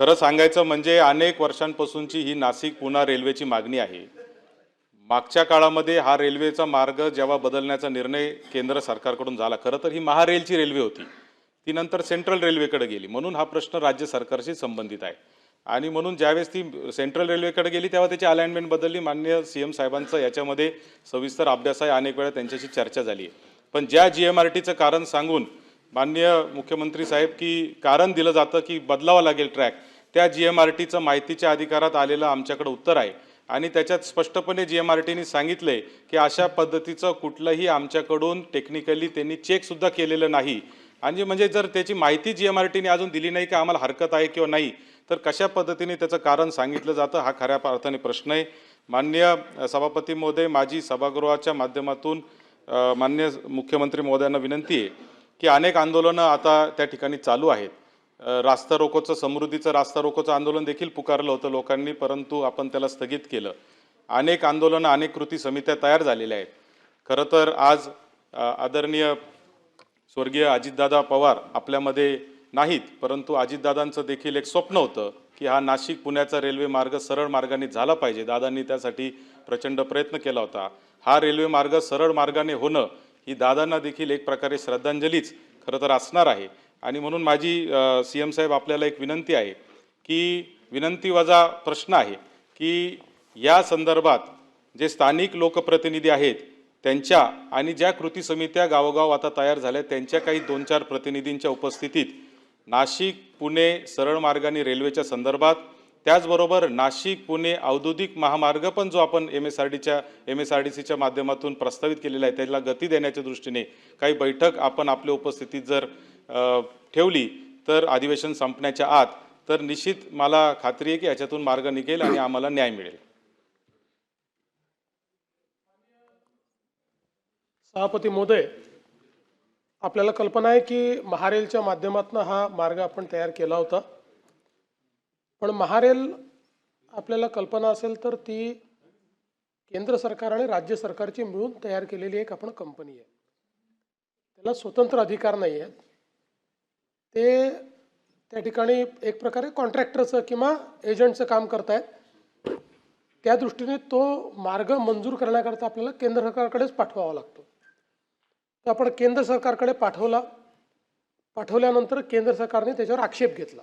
खरं सांगायचं म्हणजे अनेक वर्षांपासूनची ही नाशिक पुणे रेल्वेची मागणी आहे। मागच्या काळामध्ये हा रेल्वेचा मार्ग जेव्हा बदलण्याचा निर्णय केंद्र सरकारकडून झाला, खरं तर ही महारेलची रेल्वे होती, ती नंतर सेंट्रल रेल्वेकडे गेली, म्हणून हा प्रश्न राज्य सरकारशी संबंधित आहे। आणि म्हणून ज्यावेळेस ती सेंट्रल रेल्वेकडे गेली तेव्हा त्याची अलाइनमेंट बदलली। माननीय सीएम साहेबांचा याच्यामध्ये सविस्तर अभ्यास आहे, अनेक वेळा त्यांच्याशी चर्चा झाली आहे। पण ज्या जीएमआरटीचं कारण सांगून माननीय मुख्यमंत्री साहेब की कारण दिलं जातं की बदलावा लागेल ट्रॅक, त्या जीएमआरटीचं माहितीच्या अधिकारात आलेलं आमच्याकडे उत्तर आहे आणि त्याच्यात स्पष्टपणे जीएमआरटीने सांगितले की अशा पद्धतीचं कुठलंही आमच्याकडून टेक्निकली त्यांनी चेकसुद्धा केलेलं नाही। आणि म्हणजे जर त्याची माहिती जीएमआरटीने अजून दिली नाही की आम्हाला हरकत आहे किंवा नाही, तर कशा पद्धतीने त्याचं कारण सांगितलं जातं हा खऱ्या अर्थाने प्रश्न आहे। माननीय सभापती महोदय, माझी सभागृहाच्या माध्यमातून माननीय मुख्यमंत्री महोदयांना विनंती आहे की अनेक आंदोलनं आता त्या ठिकाणी चालू आहेत। रास्ता रोकोचं समृद्धीचं रास्ता रोकोचं आंदोलन देखील पुकारलं होतं लोकांनी, परंतु आपण त्याला स्थगित केलं। अनेक आंदोलनं, अनेक कृती समित्या तयार झालेल्या आहेत। खरं तर आज आदरणीय स्वर्गीय अजितदादा पवार आपल्यामध्ये नाहीत, परंतु अजितदादांचं देखील एक स्वप्न होतं की हा नाशिक पुण्याचा रेल्वे मार्ग सरळ मार्गाने झाला पाहिजे। दादांनी त्यासाठी प्रचंड प्रयत्न केला होता। हा रेल्वे मार्ग सरळ मार्गाने होणं ही दादांना देखील एक प्रकारे श्रद्धांजलीच खरं तर असणार आहे। आणि म्हणून माझी सीएम साहेब आपल्याला एक विनंती आहे की विनंती वजा प्रश्न आहे की या संदर्भात जे स्थानिक लोकप्रतिनिधी आहेत त्यांच्या आणि ज्या कृती समित्या गावोगाव आता तयार झाल्या त्यांच्या काही 2-4 प्रतिनिधींच्या उपस्थितीत नाशिक पुणे सरळ मार्गाने रेल्वेच्या संदर्भात, त्याचबरोबर नाशिक पुणे औद्योगिक महामार्ग पण जो आपण एमएसआरडीसीच्या माध्यमातून प्रस्तावित केलेला आहे त्याला गती देण्याच्या दृष्टीने काही बैठक आपण आपल्या उपस्थितीत जर ठेवली तर अधिवेशन संपण्याच्या आत, तर निश्चित मला खात्री आहे की याच्यातून मार्ग निघेल आणि आम्हाला न्याय मिळेल। सभापती महोदय, आपल्याला कल्पना आहे की महारेलच्या माध्यमातून हा मार्ग आपण तयार केला होता, पण महारेल आपल्याला कल्पना असेल तर ती केंद्र सरकार आणि राज्य सरकारची मिळून तयार केलेली एक आपण कंपनी आहे। त्याला स्वतंत्र अधिकार नाही आहेत। ते त्या ठिकाणी एक प्रकारे कॉन्ट्रॅक्टरचं किंवा एजंटचं काम करतायत। त्या दृष्टीने तो मार्ग मंजूर करण्याकरता आपल्याला केंद्र सरकारकडेच पाठवावा लागतो। तर आपण केंद्र सरकारकडे पाठवल्यानंतर केंद्र सरकारने त्याच्यावर आक्षेप घेतला।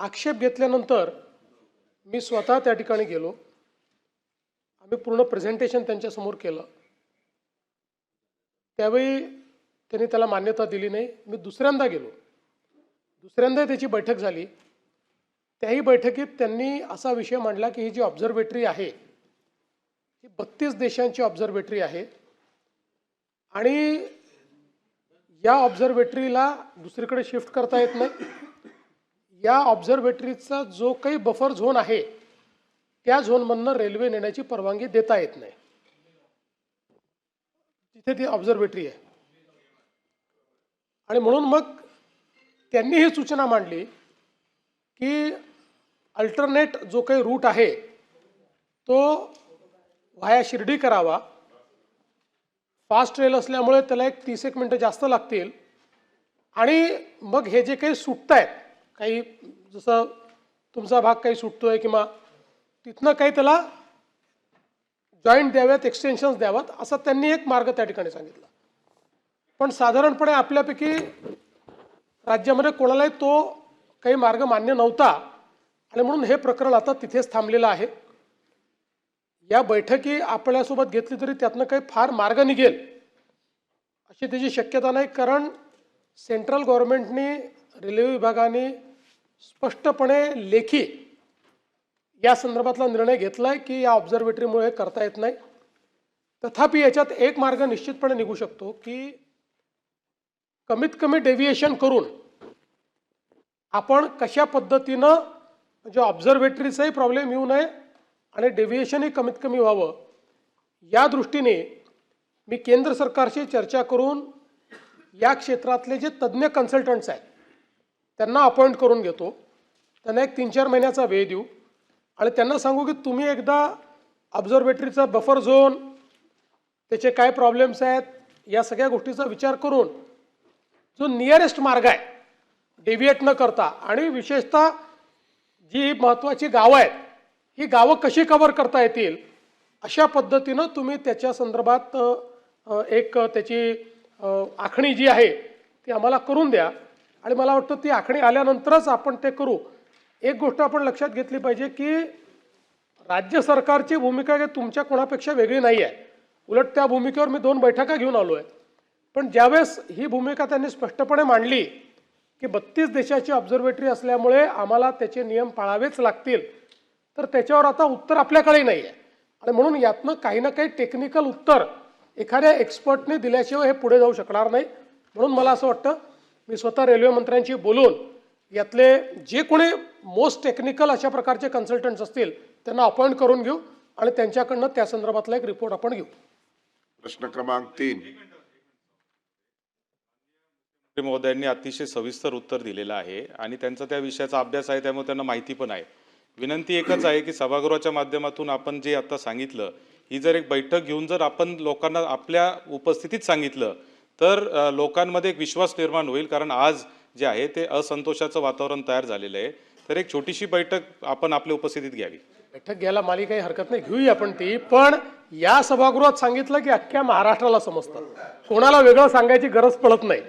आक्षेप घेतल्यानंतर मी स्वतः त्या ठिकाणी गेलो, आम्ही पूर्ण प्रेझेंटेशन त्यांच्यासमोर केलं। त्यावेळी त्यांनी त्याला मान्यता दिली नाही। मी दुसऱ्यांदा गेलो, दुसऱ्यांदा त्याची बैठक झाली। त्याही बैठकीत त्यांनी असा विषय मांडला की ही जी ऑब्झर्वेटरी आहे ही 32 देशांची ऑब्झर्वेटरी आहे आणि या ऑब्झर्वेटरीला दुसरीकडे शिफ्ट करता येत नाही। या ऑब्झर्वेटरीचा जो काही बफर झोन आहे त्या झोनमधनं रेल्वे नेण्याची परवानगी देता येत नाही तिथे ती ऑब्झर्वेटरी आहे। आणि म्हणून मग त्यांनी ही सूचना मांडली की अल्टरनेट जो काही रूट आहे तो व्हाया शिर्डी करावा। फास्ट रेल असल्यामुळे त्याला एक 30 मिनिटं जास्त लागतील आणि मग हे जे काही सुटतायत, काही जसं तुमचा भाग काही सुटतोय किंवा तिथनं काही त्याला जॉईंट द्याव्यात, एक्सटेन्शन्स द्याव्यात, असा त्यांनी एक मार्ग त्या ठिकाणी सांगितला। पण साधारणपणे आपल्यापैकी राज्यामध्ये कोणालाही तो काही मार्ग मान्य नव्हता आणि म्हणून हे प्रकरण आता तिथेच थांबलेलं आहे। या बैठकी आपल्यासोबत घेतली तरी त्यातनं काही फार मार्ग निघेल अशी त्याची शक्यता नाही, कारण सेंट्रल गव्हर्नमेंटने रेल्वे विभागाने स्पष्टपणे लेखी या संदर्भातला निर्णय घेतला आहे की या ऑब्झर्वेटरीमुळे करता येत नाही। तथापि याच्यात एक मार्ग निश्चितपणे निघू शकतो की कमीत कमी डेव्हिएशन करून आपण कशा पद्धतीनं म्हणजे ऑब्झर्वेटरीचाही प्रॉब्लेम येऊ नये आणि डेव्हिएशनही कमीत कमी व्हावं या दृष्टीने मी केंद्र सरकारशी चर्चा करून या क्षेत्रातले जे तज्ज्ञ कन्सल्टंट्स आहेत त्यांना अपॉइंट करून घेतो। त्यांना एक 3-4 महिन्याचा वेळ देऊ आणि त्यांना सांगू की तुम्ही एकदा ऑब्झर्वेटरीचा बफर झोन, त्याचे काय प्रॉब्लेम्स आहेत, या सगळ्या गोष्टीचा विचार करून जो नियरेस्ट मार्ग आहे डेव्हिएट न करता आणि विशेषतः जी महत्त्वाची गावं आहेत ही गावं कशी कव्हर करता येतील अशा पद्धतीनं तुम्ही त्याच्या संदर्भात एक त्याची आखणी जी आहे ती आम्हाला करून द्या आणि मला वाटतं ती आखणी आल्यानंतरच आपण ते करू. एक गोष्ट आपण लक्षात घेतली पाहिजे की राज्य सरकारची भूमिका काही तुमच्या कोणापेक्षा वेगळी नाही आहे. उलट त्या भूमिकेवर मी 2 बैठका घेऊन आलो आहे. पण ज्यावेळेस ही भूमिका त्यांनी स्पष्टपणे मांडली की 32 देशाची ऑब्झर्वेटरी असल्यामुळे आम्हाला त्याचे नियम पाळावेच लागतील, तर त्याच्यावर आता उत्तर आपल्याकडे नाही आहे आणि म्हणून यातनं काही ना काही टेक्निकल उत्तर एखाद्या एक्सपर्टने दिल्याशिवाय हे पुढे जाऊ शकणार नाही. म्हणून मला असं वाटतं मी स्वतः रेल्वे मंत्र्यांशी बोलून यातले जे कोणी मोस्ट टेक्निकल अशा प्रकारचे कन्सल्टंट्स असतील त्यांना अपॉइंट करून घेऊ आणि त्यांच्याकडनं त्या संदर्भातला एक रिपोर्ट आपण घेऊ. प्रश्न क्रमांक 3. महोदयांनी अतिशय सविस्तर उत्तर दिलेलं आहे आणि त्यांचा त्या विषयाचा अभ्यास आहे, त्यामुळे त्यांना माहिती पण आहे. विनंती एकच आहे की सभागृहाच्या माध्यमातून आपण जे आता सांगितलं ही जर एक बैठक घेऊन जर आपण लोकांना आपल्या उपस्थितीत सांगितलं तर लोकांमध्ये एक विश्वास निर्माण होईल. कारण आज जे आहे ते असंतोषाचं वातावरण तयार झालेलं आहे. तर एक छोटीशी बैठक आपण आपल्या उपस्थितीत घ्यावी. बैठक घ्यायला मला काही हरकत नाही, घेऊया आपण ती. पण या सभागृहात सांगितलं की अख्ख्या महाराष्ट्राला समजतं, कोणाला वेगळं सांगायची गरज पडत नाही.